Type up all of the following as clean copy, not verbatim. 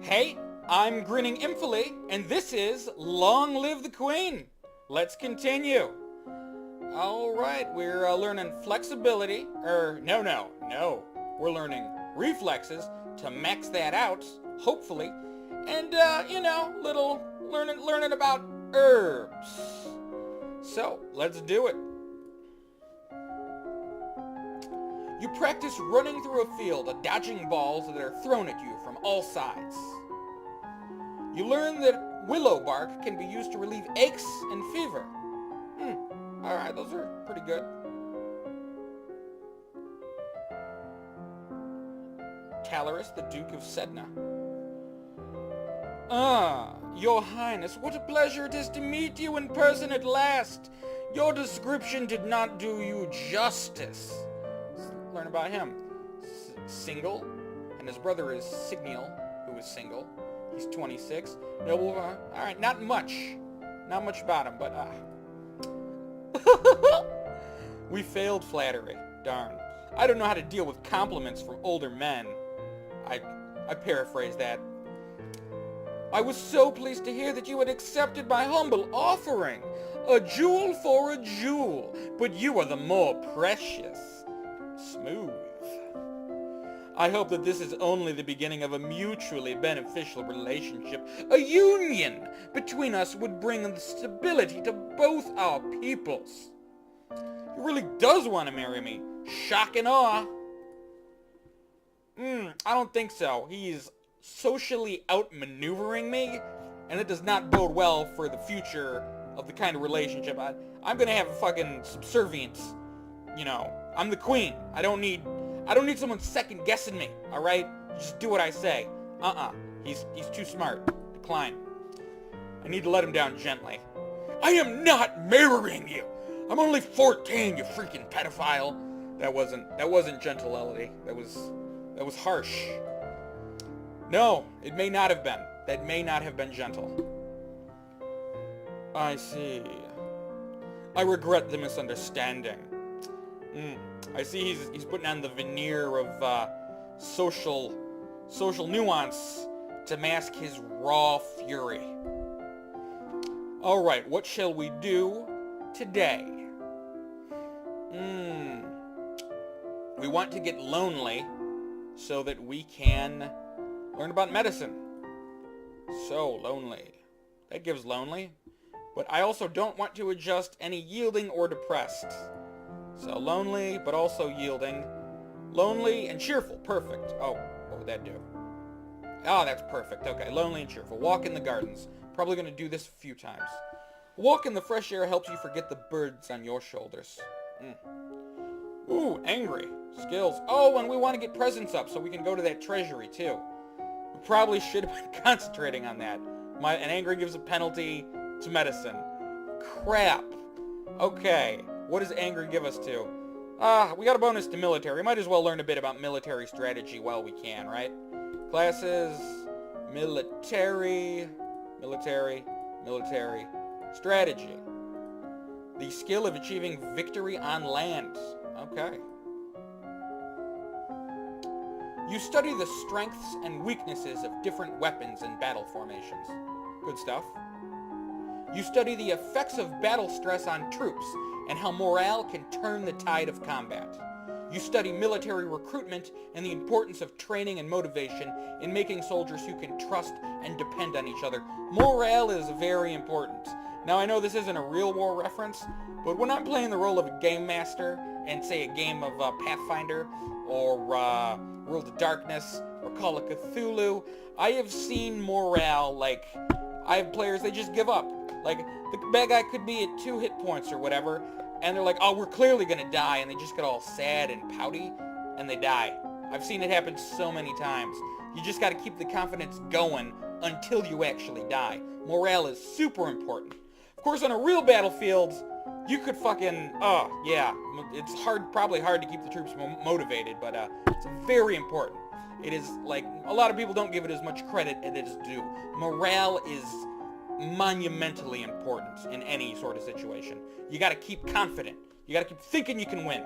Hey, I'm Grinning Impfully, and this is Long Live the Queen. Let's continue. Alright, we're learning flexibility, no. We're learning reflexes to max that out, hopefully, and, learning about herbs. So, let's do it. You practice running through a field, dodging balls that are thrown at you from all sides. You learn that willow bark can be used to relieve aches and fever. Alright, those are pretty good. Talaris, the Duke of Sedna. Your Highness, what a pleasure it is to meet you in person at last. Your description did not do you justice. Let's learn about him. Single, and his brother is Signiel, who is single. He's 26. Noble, alright, not much. Not much about him, but, We failed flattery. Darn. I don't know how to deal with compliments from older men. I paraphrase that. I was so pleased to hear that you had accepted my humble offering. A jewel for a jewel, but you are the more precious. Smooth. I hope that this is only the beginning of a mutually beneficial relationship. A union between us would bring the stability to both our peoples. He really does want to marry me. Shock and awe. I don't think so. He's socially outmaneuvering me, and it does not bode well for the future of the kind of relationship. I'm gonna have a fucking subservience. I'm the queen. I don't need someone second guessing me, alright? Just do what I say. He's too smart. Decline. I need to let him down gently. I am not marrying you! I'm only 14, you freaking pedophile. That wasn't gentle, Elodie. That was harsh. No, it may not have been. That may not have been gentle. I see. I regret the misunderstanding. I see he's putting on the veneer of social nuance to mask his raw fury. Alright, what shall we do today? We want to get lonely so that we can learn about medicine. So lonely. That gives lonely. But I also don't want to adjust any yielding or depressed. So lonely, but also yielding. Lonely and cheerful. Perfect. Oh, what would that do? Oh, that's perfect. Okay, lonely and cheerful. Walk in the gardens. Probably going to do this a few times. Walk in the fresh air helps you forget the birds on your shoulders. Ooh, angry. Skills. Oh, and we want to get presents up so we can go to that treasury, too. We probably should have been concentrating on that. And angry gives a penalty to medicine. Crap. Okay. What does angry give us to? We got a bonus to military. Might as well learn a bit about military strategy while we can, right? Classes. Military. Strategy. The skill of achieving victory on land. Okay. You study the strengths and weaknesses of different weapons and battle formations. Good stuff. You study the effects of battle stress on troops and how morale can turn the tide of combat. You study military recruitment and the importance of training and motivation in making soldiers who can trust and depend on each other. Morale is very important. Now, I know this isn't a real war reference, but when I'm playing the role of a game master in, say, a game of Pathfinder or World of Darkness or Call of Cthulhu, I have seen morale, I have players, they just give up. The bad guy could be at 2 hit points or whatever, and they're like, oh, we're clearly gonna die, and they just get all sad and pouty, and they die. I've seen it happen so many times. You just gotta keep the confidence going until you actually die. Morale is super important. Of course, on a real battlefield, you could fucking, it's probably hard to keep the troops motivated, but it's very important. It is, a lot of people don't give it as much credit as it is due. Morale is monumentally important in any sort of situation. You gotta keep confident. You gotta keep thinking you can win.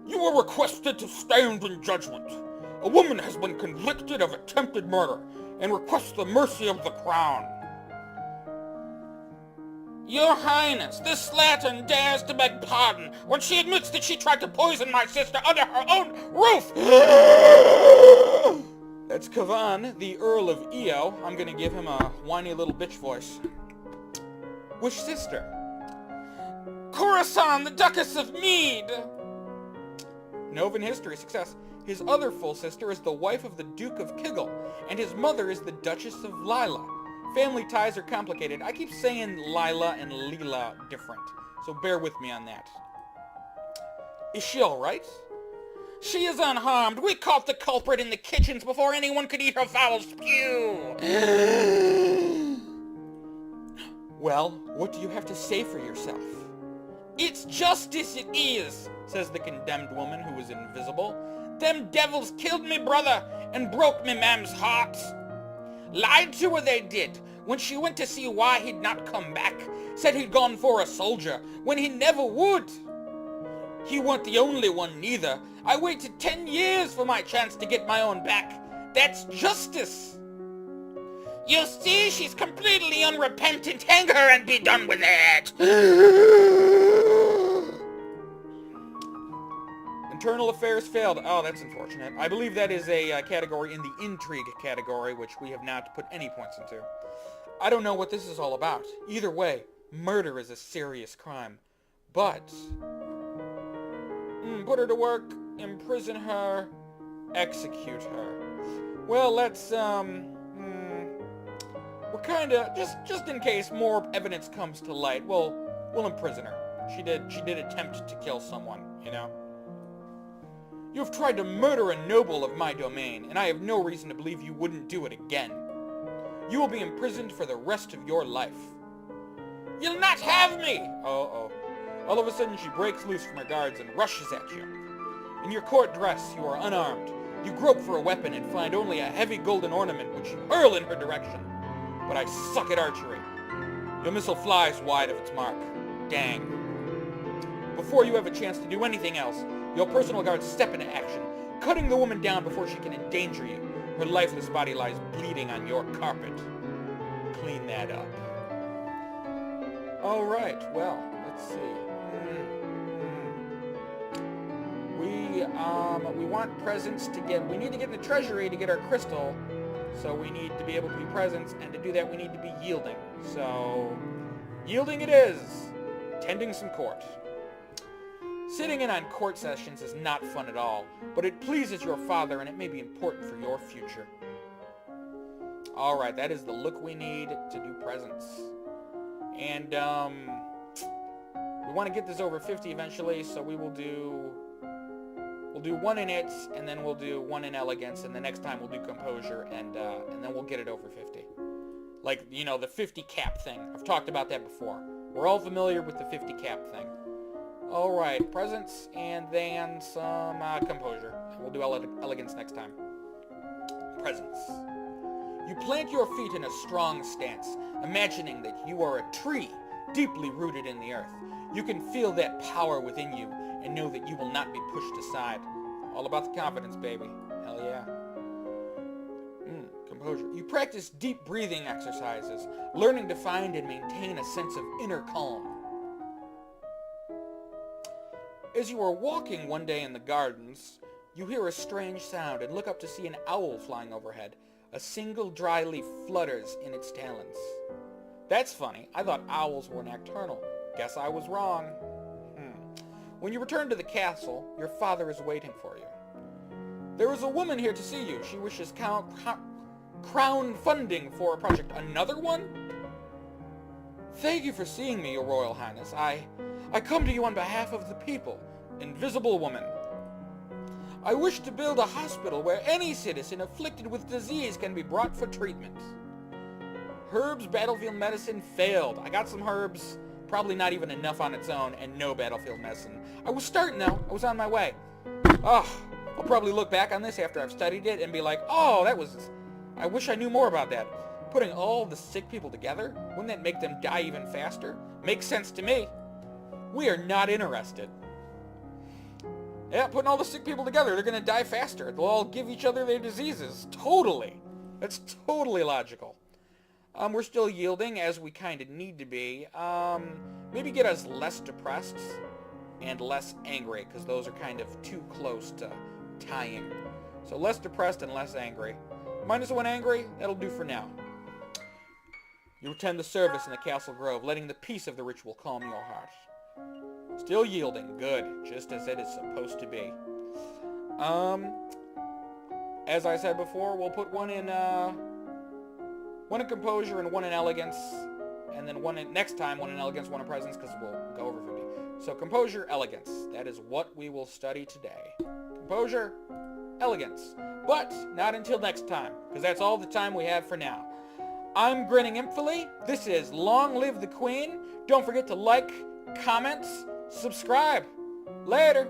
You are requested to stand in judgment. A woman has been convicted of attempted murder and requests the mercy of the crown. Your Highness, this slattern dares to beg pardon when she admits that she tried to poison my sister under her own roof! That's Kavan, the Earl of Eo. I'm gonna give him a whiny little bitch voice. Which sister? Khorasan, the Duchess of Mead! Novan history, success. His other full sister is the wife of the Duke of Kiggle, and his mother is the Duchess of Lila. Family ties are complicated. I keep saying Lila and Leela different, so bear with me on that. Is she alright? She is unharmed. We caught the culprit in the kitchens before anyone could eat her foul spew. Well, what do you have to say for yourself? It's justice it is, says the condemned woman who was invisible. Them devils killed me brother and broke me mam's heart. Lied to her they did, when she went to see why he'd not come back. Said he'd gone for a soldier, when he never would. He weren't the only one neither. I waited 10 years for my chance to get my own back. That's justice. You see, she's completely unrepentant. Hang her and be done with it. Internal affairs failed. Oh, that's unfortunate. I believe that is a category in the intrigue category, which we have not put any points into. I don't know what this is all about. Either way, murder is a serious crime. But put her to work, imprison her, execute her. Well, let's we're kinda just in case more evidence comes to light. We'll imprison her. She did attempt to kill someone, you know. You have tried to murder a noble of my domain, and I have no reason to believe you wouldn't do it again. You will be imprisoned for the rest of your life. You'll not have me! Uh-oh. All of a sudden she breaks loose from her guards and rushes at you. In your court dress, you are unarmed. You grope for a weapon and find only a heavy golden ornament which you hurl in her direction. But I suck at archery. Your missile flies wide of its mark. Dang. Before you have a chance to do anything else, your personal guards step into action, cutting the woman down before she can endanger you. Her lifeless body lies bleeding on your carpet. Clean that up. Alright, well, let's see. We want presents to get... We need to get in the treasury to get our crystal, so we need to be able to be presents, and to do that we need to be yielding. So, yielding it is. Tending some court. Sitting in on court sessions is not fun at all, but it pleases your father and it may be important for your future. Alright, that is the look we need to do presents. And, we want to get this over 50 eventually, so we will do... We'll do one in it, and then we'll do one in elegance, and the next time we'll do composure, and then we'll get it over 50. Like, you know, the 50 cap thing. I've talked about that before. We're all familiar with the 50 cap thing. Alright, presents, and then some composure. We'll do elegance next time. Presents. You plant your feet in a strong stance, imagining that you are a tree, deeply rooted in the earth. You can feel that power within you, and know that you will not be pushed aside. All about the confidence, baby. Hell yeah. Composure. You practice deep breathing exercises, learning to find and maintain a sense of inner calm. As you are walking one day in the gardens, you hear a strange sound and look up to see an owl flying overhead. A single dry leaf flutters in its talons. That's funny. I thought owls were nocturnal. Guess I was wrong. When you return to the castle, your father is waiting for you. There is a woman here to see you. She wishes crown funding for a project. Another one? Thank you for seeing me, Your Royal Highness. I come to you on behalf of the people. Invisible woman. I wish to build a hospital where any citizen afflicted with disease can be brought for treatment. Herbs battlefield medicine failed. I got some herbs, probably not even enough on its own, and no battlefield medicine. I was starting though. I was on my way. I'll probably look back on this after I've studied it and be like, oh, I wish I knew more about that. Putting all the sick people together, wouldn't that make them die even faster? Makes sense to me. We are not interested. Yeah, putting all the sick people together, they're going to die faster. They'll all give each other their diseases. Totally. That's totally logical. We're still yielding, as we kind of need to be. Maybe get us less depressed and less angry, because those are kind of too close to tying. So less depressed and less angry. -1 angry, that'll do for now. You attend the service in the castle grove, letting the peace of the ritual calm your heart. Still yielding. Good. Just as it is supposed to be. As I said before, we'll put one in composure and one in elegance. And then next time, one in elegance, one in presence, because we'll go over 50. So composure, elegance. That is what we will study today. Composure, elegance. But not until next time, because that's all the time we have for now. I'm Grinning Impfully. This is Long Live the Queen. Don't forget to like, comment, subscribe. Later.